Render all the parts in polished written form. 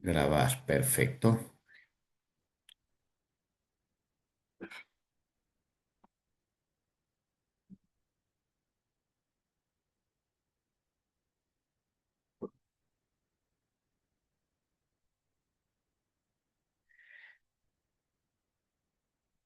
Grabar, perfecto.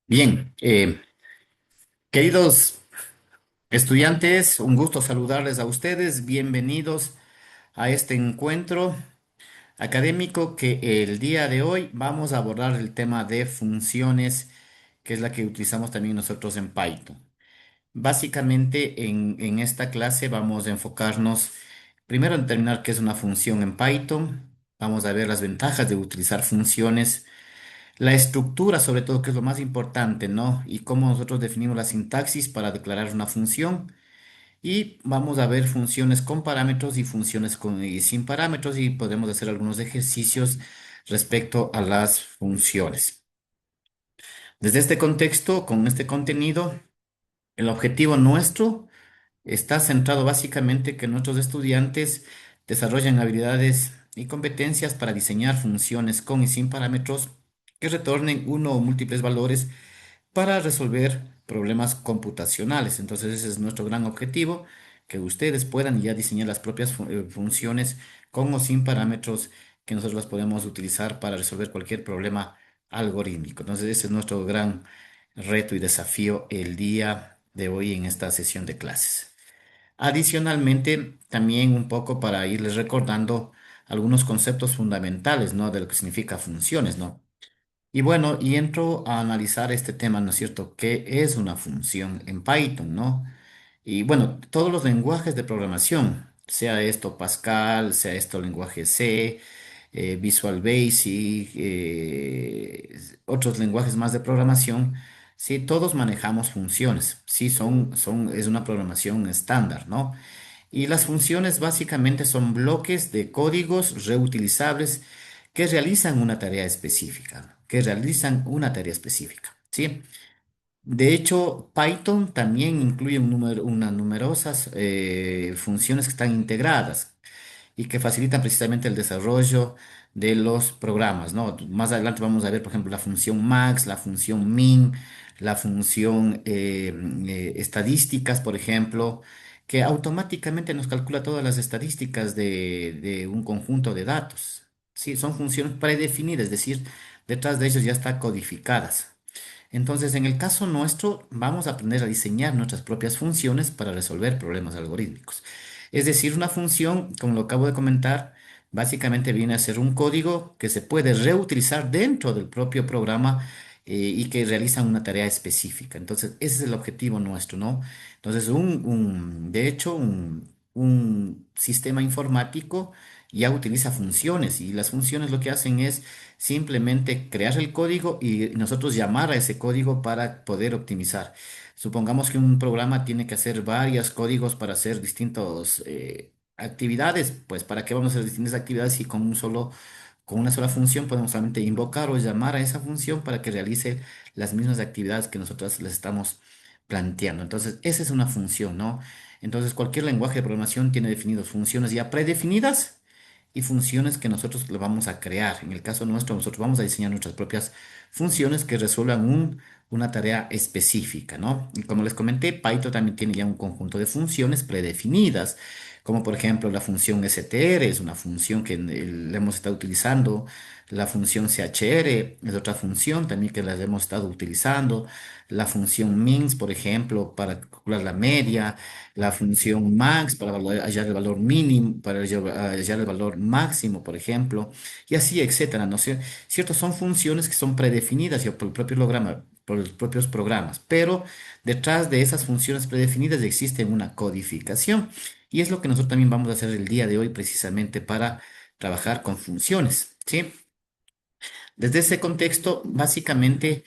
Bien, queridos estudiantes, un gusto saludarles a ustedes. Bienvenidos a este encuentro académico que el día de hoy vamos a abordar el tema de funciones, que es la que utilizamos también nosotros en Python. Básicamente en esta clase vamos a enfocarnos primero en determinar qué es una función en Python. Vamos a ver las ventajas de utilizar funciones. La estructura, sobre todo, que es lo más importante, ¿no? Y cómo nosotros definimos la sintaxis para declarar una función. Y vamos a ver funciones con parámetros y funciones y sin parámetros y podemos hacer algunos ejercicios respecto a las funciones. Desde este contexto, con este contenido, el objetivo nuestro está centrado básicamente que nuestros estudiantes desarrollen habilidades y competencias para diseñar funciones con y sin parámetros que retornen uno o múltiples valores para resolver problemas computacionales. Entonces ese es nuestro gran objetivo, que ustedes puedan ya diseñar las propias funciones con o sin parámetros que nosotros las podemos utilizar para resolver cualquier problema algorítmico. Entonces ese es nuestro gran reto y desafío el día de hoy en esta sesión de clases. Adicionalmente, también un poco para irles recordando algunos conceptos fundamentales, ¿no? De lo que significa funciones, ¿no? Y bueno, y entro a analizar este tema, ¿no es cierto? ¿Qué es una función en Python, ¿no? Y bueno, todos los lenguajes de programación, sea esto Pascal, sea esto lenguaje C, Visual Basic, otros lenguajes más de programación, sí, todos manejamos funciones, sí, es una programación estándar, ¿no? Y las funciones básicamente son bloques de códigos reutilizables que realizan una tarea específica, ¿sí? De hecho, Python también incluye unas numerosas funciones que están integradas y que facilitan precisamente el desarrollo de los programas, ¿no? Más adelante vamos a ver, por ejemplo, la función max, la función min, la función estadísticas, por ejemplo, que automáticamente nos calcula todas las estadísticas de un conjunto de datos. Sí, son funciones predefinidas, es decir, detrás de ellos ya están codificadas. Entonces, en el caso nuestro, vamos a aprender a diseñar nuestras propias funciones para resolver problemas algorítmicos. Es decir, una función, como lo acabo de comentar, básicamente viene a ser un código que se puede reutilizar dentro del propio programa y que realizan una tarea específica. Entonces, ese es el objetivo nuestro, ¿no? Entonces, de hecho, un sistema informático ya utiliza funciones y las funciones lo que hacen es simplemente crear el código y nosotros llamar a ese código para poder optimizar. Supongamos que un programa tiene que hacer varios códigos para hacer distintas actividades, pues ¿para qué vamos a hacer distintas actividades si con una sola función podemos solamente invocar o llamar a esa función para que realice las mismas actividades que nosotros les estamos planteando? Entonces, esa es una función, ¿no? Entonces, cualquier lenguaje de programación tiene definidas funciones ya predefinidas y funciones que nosotros le vamos a crear. En el caso nuestro, nosotros vamos a diseñar nuestras propias funciones que resuelvan una tarea específica, ¿no? Y como les comenté, Python también tiene ya un conjunto de funciones predefinidas, como por ejemplo la función str, es una función que le hemos estado utilizando. La función chr es otra función también que la hemos estado utilizando. La función min, por ejemplo, para calcular la media, la función max para hallar el valor mínimo, para hallar el valor máximo, por ejemplo, y así, etcétera, ¿no? Cierto, son funciones que son predefinidas ya por el propio programa, por los propios programas, pero detrás de esas funciones predefinidas existe una codificación, y es lo que nosotros también vamos a hacer el día de hoy precisamente para trabajar con funciones, ¿sí? Desde ese contexto, básicamente,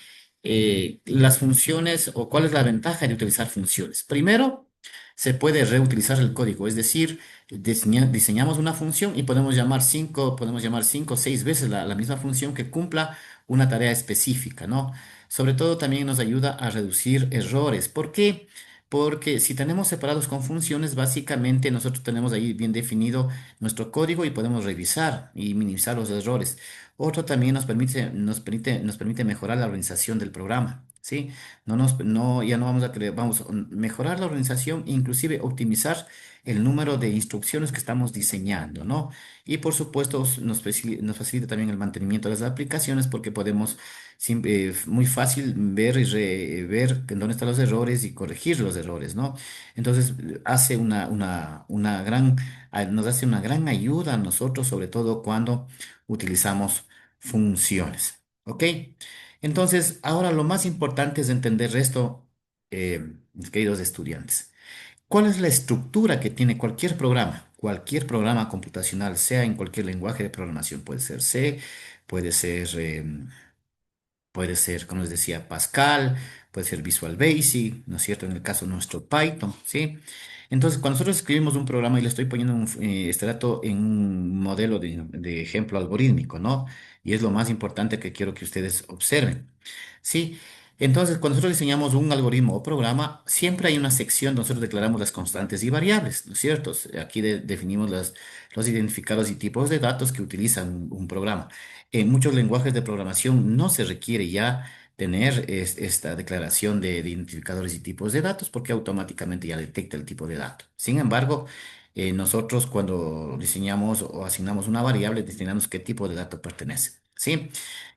las funciones o cuál es la ventaja de utilizar funciones. Primero, se puede reutilizar el código, es decir, diseñamos una función y podemos llamar cinco o seis veces la misma función que cumpla una tarea específica, ¿no? Sobre todo también nos ayuda a reducir errores. ¿Por qué? porque si tenemos separados con funciones, básicamente nosotros tenemos ahí bien definido nuestro código y podemos revisar y minimizar los errores. Otro también nos permite mejorar la organización del programa, ¿sí? Ya no vamos a creer, vamos a mejorar la organización, inclusive optimizar el número de instrucciones que estamos diseñando, ¿no? Y por supuesto nos facilita también el mantenimiento de las aplicaciones porque podemos muy fácil ver ver en dónde están los errores y corregir los errores, ¿no? Entonces hace nos hace una gran ayuda a nosotros, sobre todo cuando utilizamos funciones, ¿ok? Entonces, ahora lo más importante es entender esto, mis queridos estudiantes. ¿Cuál es la estructura que tiene cualquier programa computacional, sea en cualquier lenguaje de programación? Puede ser C, puede ser, como les decía, Pascal, puede ser Visual Basic, ¿no es cierto? En el caso nuestro Python, ¿sí? Entonces, cuando nosotros escribimos un programa y le estoy poniendo este dato en un modelo de ejemplo algorítmico, ¿no? Y es lo más importante que quiero que ustedes observen. Sí, entonces cuando nosotros diseñamos un algoritmo o programa, siempre hay una sección donde nosotros declaramos las constantes y variables, ¿no es cierto? Aquí definimos los identificados y tipos de datos que utilizan un programa. En muchos lenguajes de programación no se requiere ya tener esta declaración de identificadores y tipos de datos porque automáticamente ya detecta el tipo de dato. Sin embargo, nosotros cuando diseñamos o asignamos una variable, destinamos qué tipo de dato pertenece. ¿Sí?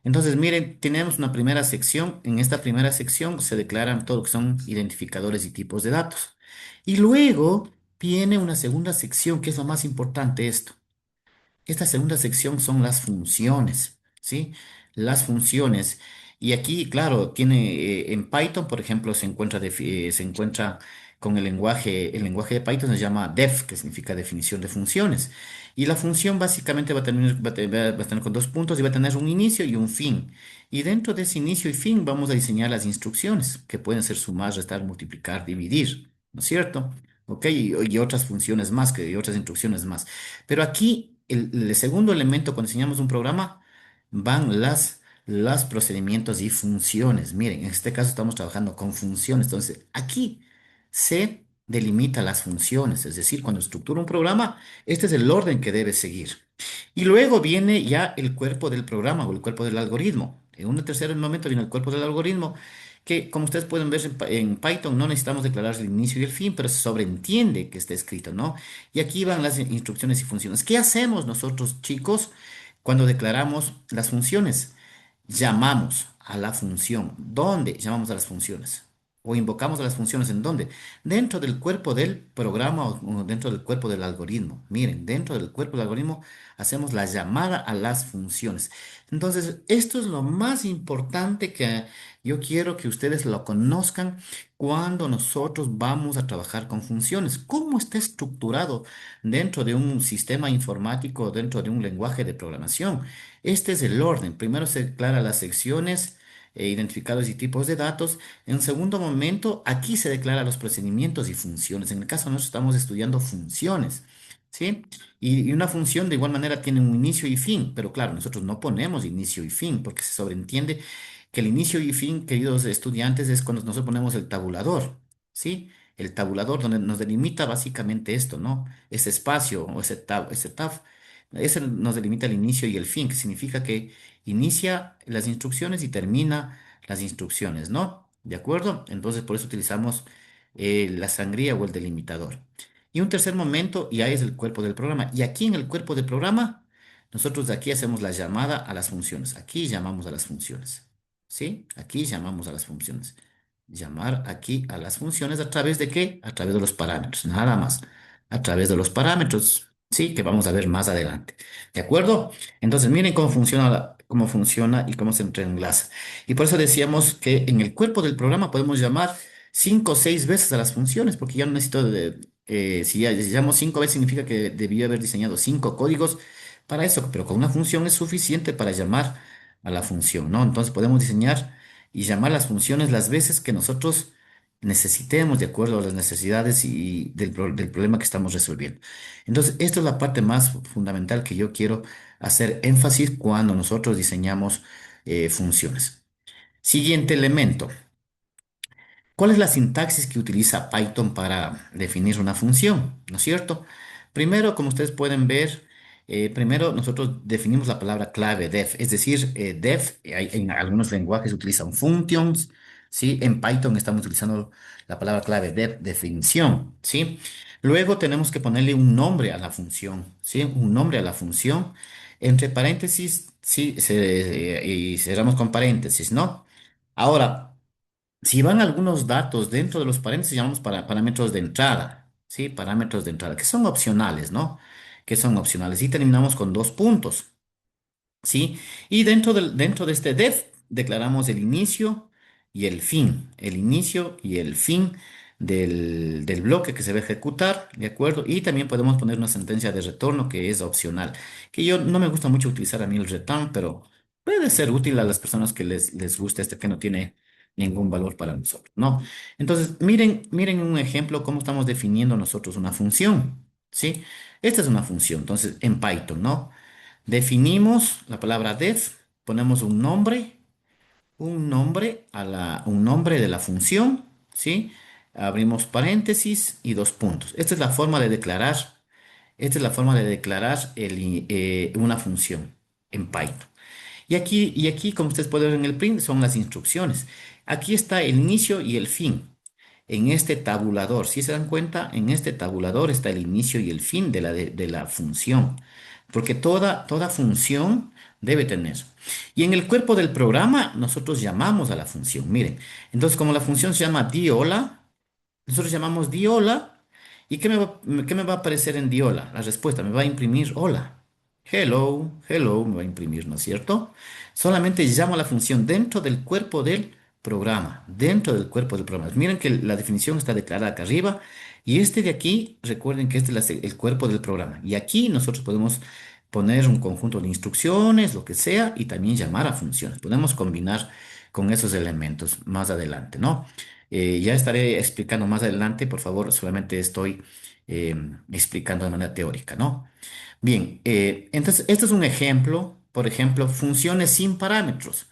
Entonces, miren, tenemos una primera sección. En esta primera sección se declaran todo lo que son identificadores y tipos de datos. Y luego viene una segunda sección, que es lo más importante esto. Esta segunda sección son las funciones, ¿sí? Las funciones. Y aquí, claro, en Python, por ejemplo, se encuentra con el lenguaje de Python se llama def, que significa definición de funciones. Y la función básicamente va a tener con dos puntos y va a tener un inicio y un fin. Y dentro de ese inicio y fin vamos a diseñar las instrucciones, que pueden ser sumar, restar, multiplicar, dividir, ¿no es cierto? ¿Ok? Y otras funciones más, y otras instrucciones más. Pero aquí, el segundo elemento, cuando diseñamos un programa, van los procedimientos y funciones. Miren, en este caso estamos trabajando con funciones. Entonces, aquí se delimita las funciones. Es decir, cuando estructuro un programa, este es el orden que debe seguir. Y luego viene ya el cuerpo del programa o el cuerpo del algoritmo. En un tercer momento viene el cuerpo del algoritmo, que como ustedes pueden ver en Python no necesitamos declarar el inicio y el fin, pero se sobreentiende que está escrito, ¿no? Y aquí van las instrucciones y funciones. ¿Qué hacemos nosotros, chicos, cuando declaramos las funciones? Llamamos a la función. ¿Dónde llamamos a las funciones? O invocamos a las funciones ¿en dónde? Dentro del cuerpo del programa o dentro del cuerpo del algoritmo. Miren, dentro del cuerpo del algoritmo hacemos la llamada a las funciones. Entonces, esto es lo más importante que yo quiero que ustedes lo conozcan cuando nosotros vamos a trabajar con funciones. ¿Cómo está estructurado dentro de un sistema informático, dentro de un lenguaje de programación? Este es el orden. Primero se declara las secciones, identificados y tipos de datos. En segundo momento, aquí se declara los procedimientos y funciones. En el caso nosotros estamos estudiando funciones, ¿sí? Y una función de igual manera tiene un inicio y fin, pero claro, nosotros no ponemos inicio y fin porque se sobreentiende que el inicio y fin, queridos estudiantes, es cuando nosotros ponemos el tabulador, ¿sí? El tabulador donde nos delimita básicamente esto, ¿no? Ese espacio o ese tab, ese nos delimita el inicio y el fin, que significa que inicia las instrucciones y termina las instrucciones, ¿no? ¿De acuerdo? Entonces, por eso utilizamos la sangría o el delimitador. Y un tercer momento, y ahí es el cuerpo del programa. Y aquí en el cuerpo del programa, nosotros de aquí hacemos la llamada a las funciones. Aquí llamamos a las funciones. ¿Sí? Aquí llamamos a las funciones. Llamar aquí a las funciones a través de qué? A través de los parámetros, nada más. A través de los parámetros, sí, que vamos a ver más adelante. ¿De acuerdo? Entonces, miren cómo funciona y cómo se entrelaza. Y por eso decíamos que en el cuerpo del programa podemos llamar 5 o 6 veces a las funciones, porque ya no necesito si ya llamo 5 veces significa que debí haber diseñado 5 códigos para eso, pero con una función es suficiente para llamar a la función, ¿no? Entonces podemos diseñar y llamar las funciones las veces que nosotros necesitemos de acuerdo a las necesidades y del problema que estamos resolviendo. Entonces, esto es la parte más fundamental que yo quiero hacer énfasis cuando nosotros diseñamos funciones. Siguiente elemento. ¿Cuál es la sintaxis que utiliza Python para definir una función? ¿No es cierto? Primero, como ustedes pueden ver, primero nosotros definimos la palabra clave def, es decir, def, en algunos lenguajes utilizan functions, ¿sí? En Python estamos utilizando la palabra clave def, definición, ¿sí? Luego tenemos que ponerle un nombre a la función, ¿sí? Un nombre a la función, entre paréntesis, ¿sí? Y cerramos con paréntesis, ¿no? Ahora, si van algunos datos dentro de los paréntesis, llamamos parámetros de entrada, ¿sí? Parámetros de entrada, que son opcionales, ¿no? Que son opcionales. Y terminamos con dos puntos, ¿sí? Y dentro de este def declaramos el inicio y el fin, el inicio y el fin del bloque que se va a ejecutar, ¿de acuerdo? Y también podemos poner una sentencia de retorno que es opcional, que yo no me gusta mucho utilizar a mí el return, pero puede ser útil a las personas que les guste este que no tiene ningún valor para nosotros, ¿no? Entonces, miren un ejemplo cómo estamos definiendo nosotros una función, ¿sí? Esta es una función, entonces, en Python, ¿no? Definimos la palabra def, ponemos un nombre de la función, ¿sí? Abrimos paréntesis y dos puntos. Esta es la forma de declarar, esta es la forma de declarar una función en Python. Y aquí, como ustedes pueden ver en el print, son las instrucciones. Aquí está el inicio y el fin. En este tabulador, si se dan cuenta, en este tabulador está el inicio y el fin de la función. Porque toda función debe tener. Y en el cuerpo del programa, nosotros llamamos a la función. Miren, entonces como la función se llama diola, nosotros llamamos diola. ¿Y qué me va a aparecer en diola? La respuesta me va a imprimir hola. Hello, hello, me va a imprimir, ¿no es cierto? Solamente llamo a la función dentro del cuerpo del programa, dentro del cuerpo del programa. Miren que la definición está declarada acá arriba y este de aquí, recuerden que este es el cuerpo del programa. Y aquí nosotros podemos poner un conjunto de instrucciones, lo que sea, y también llamar a funciones. Podemos combinar con esos elementos más adelante, ¿no? Ya estaré explicando más adelante, por favor, solamente estoy eh, explicando de manera teórica, ¿no? Bien, entonces, esto es un ejemplo, por ejemplo, funciones sin parámetros.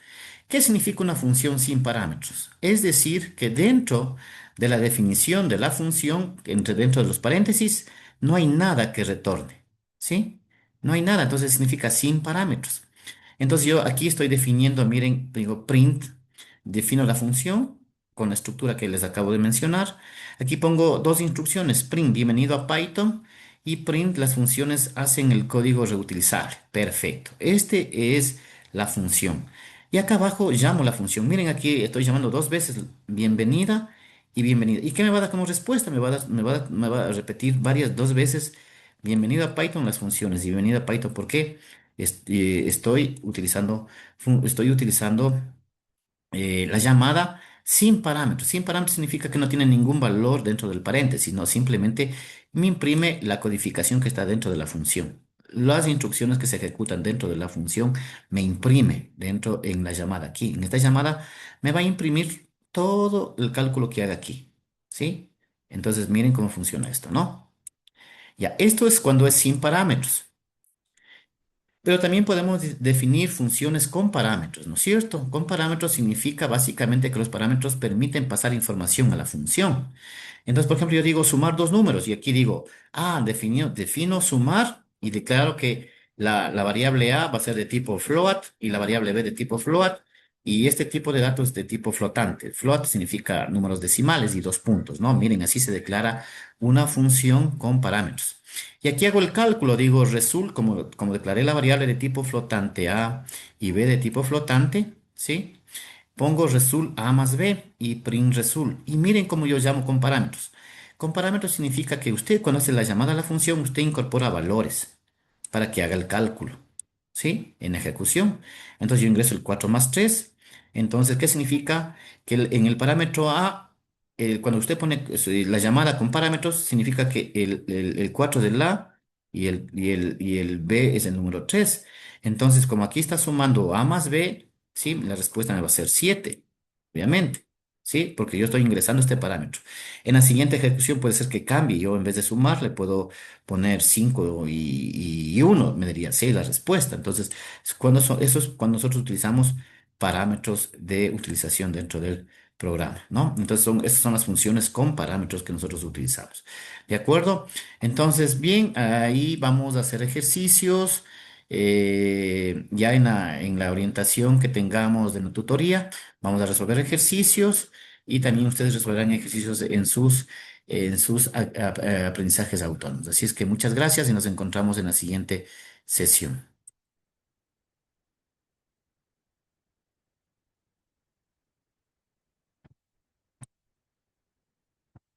¿Qué significa una función sin parámetros? Es decir, que dentro de la definición de la función, dentro de los paréntesis, no hay nada que retorne, ¿sí? No hay nada, entonces significa sin parámetros. Entonces yo aquí estoy definiendo, miren, digo print, defino la función con la estructura que les acabo de mencionar. Aquí pongo dos instrucciones, print, bienvenido a Python, y print, las funciones hacen el código reutilizable. Perfecto. Este es la función. Y acá abajo llamo la función. Miren, aquí estoy llamando dos veces bienvenida y bienvenida. ¿Y qué me va a dar como respuesta? Me va a repetir dos veces bienvenido a Python las funciones y bienvenido a Python. ¿Por qué? Estoy utilizando la llamada sin parámetros. Sin parámetros significa que no tiene ningún valor dentro del paréntesis, no, simplemente me imprime la codificación que está dentro de la función. Las instrucciones que se ejecutan dentro de la función me imprime dentro en la llamada aquí. En esta llamada me va a imprimir todo el cálculo que haga aquí, ¿sí? Entonces miren cómo funciona esto, ¿no? Ya, esto es cuando es sin parámetros. Pero también podemos definir funciones con parámetros, ¿no es cierto? Con parámetros significa básicamente que los parámetros permiten pasar información a la función. Entonces, por ejemplo, yo digo sumar dos números y aquí digo, defino sumar y declaro que la variable A va a ser de tipo float y la variable B de tipo float y este tipo de datos es de tipo flotante. Float significa números decimales y dos puntos, ¿no? Miren, así se declara una función con parámetros. Y aquí hago el cálculo, digo result, como declaré la variable de tipo flotante A y B de tipo flotante, ¿sí? Pongo result A más B y print result. Y miren cómo yo llamo con parámetros. Con parámetros significa que usted cuando hace la llamada a la función, usted incorpora valores para que haga el cálculo, ¿sí? En ejecución. Entonces yo ingreso el 4 más 3. Entonces, ¿qué significa? Que en el parámetro A, cuando usted pone la llamada con parámetros, significa que el 4 es el A y el B es el número 3. Entonces, como aquí está sumando A más B, ¿sí? La respuesta me va a ser 7, obviamente. ¿Sí? Porque yo estoy ingresando este parámetro. En la siguiente ejecución puede ser que cambie. Yo en vez de sumar le puedo poner 5 y 1, me diría, sí, la respuesta. Entonces, eso es cuando nosotros utilizamos parámetros de utilización dentro del programa, ¿no? Entonces, esas son las funciones con parámetros que nosotros utilizamos. ¿De acuerdo? Entonces, bien, ahí vamos a hacer ejercicios. Ya en la orientación que tengamos de la tutoría, vamos a resolver ejercicios y también ustedes resolverán ejercicios en sus aprendizajes autónomos. Así es que muchas gracias y nos encontramos en la siguiente sesión.